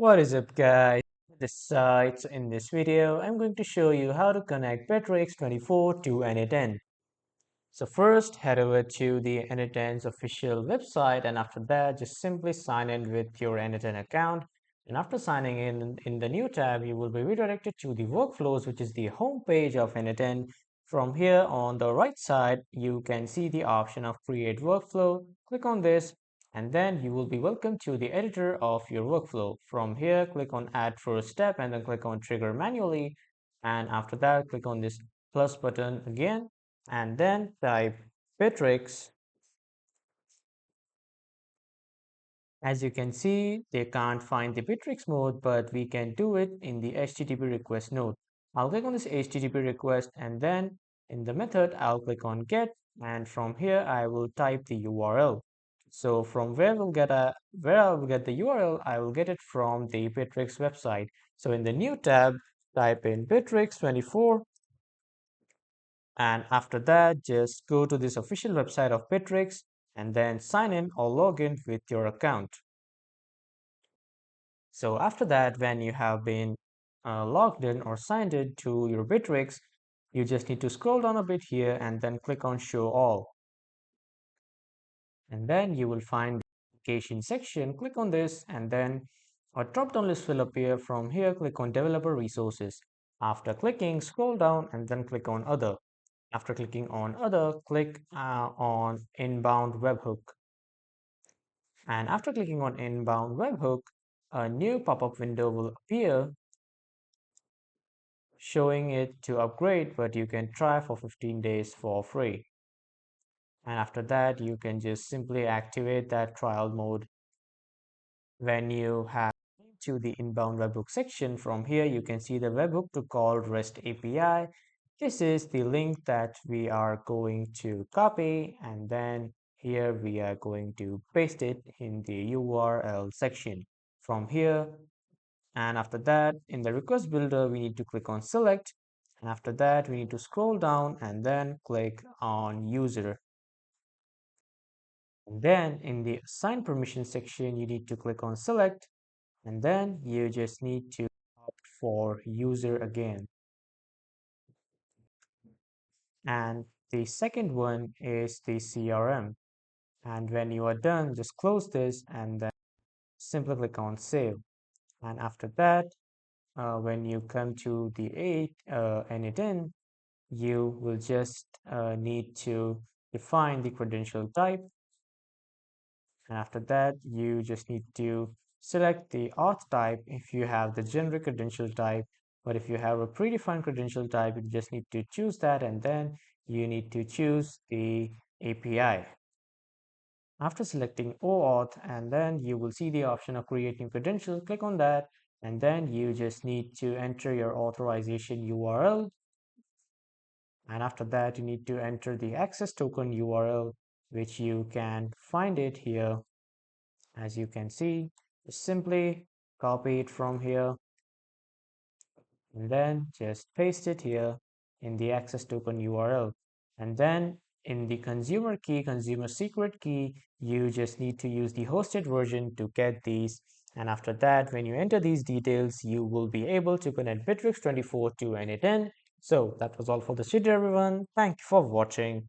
What is up, guys? This side. So in this video, I'm going to show you how to connect Bitrix24 to n8n. So first, head over to the n8n's official website, and after that, just simply sign in with your n8n account. And after signing in the new tab, you will be redirected to the workflows, which is the home page of n8n. From here on the right side, you can see the option of create workflow. Click on this, and then you will be welcome to the editor of your workflow. From here, click on add first step and then click on trigger manually. And after that, click on this plus button again and then type Bitrix. As you can see, they can't find the Bitrix mode, but we can do it in the HTTP request node. I'll click on this HTTP request, and then in the method, I'll click on get, and from here I will type the URL. So from where I will get the URL, I will get it from the Bitrix website. So in the new tab, type in Bitrix24, and after that, just go to this official website of Bitrix and then sign in or log in with your account. So after that, when you have been logged in or signed in to your Bitrix, you just need to scroll down a bit here and then click on show all. And then you will find the application section. Click on this and then a drop down list will appear. From here, click on developer resources. After clicking, scroll down and then click on other. After clicking on other, click on inbound webhook. And after clicking on inbound webhook, a new pop-up window will appear showing it to upgrade, but you can try for 15 days for free. And after that, you can just simply activate that trial mode. When you have to the inbound webhook section, from here you can see the webhook to call REST API. This is the link that we are going to copy, and then here we are going to paste it in the URL section. From here, and after that, in the request builder, we need to click on select, and after that we need to scroll down and then click on user. And then in the assign permission section, you need to click on select, and then you just need to opt for user again. And the second one is the CRM. And when you are done, just close this and then simply click on save. And after that, when you come to the n8n, you will just need to define the credential type. And after that, you just need to select the auth type if you have the generic credential type. But if you have a predefined credential type, you just need to choose that, and then you need to choose the API. After selecting OAuth, and then you will see the option of creating credentials. Click on that, and then you just need to enter your authorization URL. And after that, you need to enter the access token URL, which you can find it here. As you can see, just simply copy it from here and then just paste it here in the access token URL. And then in the consumer key, consumer secret key, you just need to use the hosted version to get these. And after that, when you enter these details, you will be able to connect Bitrix24 to n8n. So that was all for this video, everyone. Thank you for watching.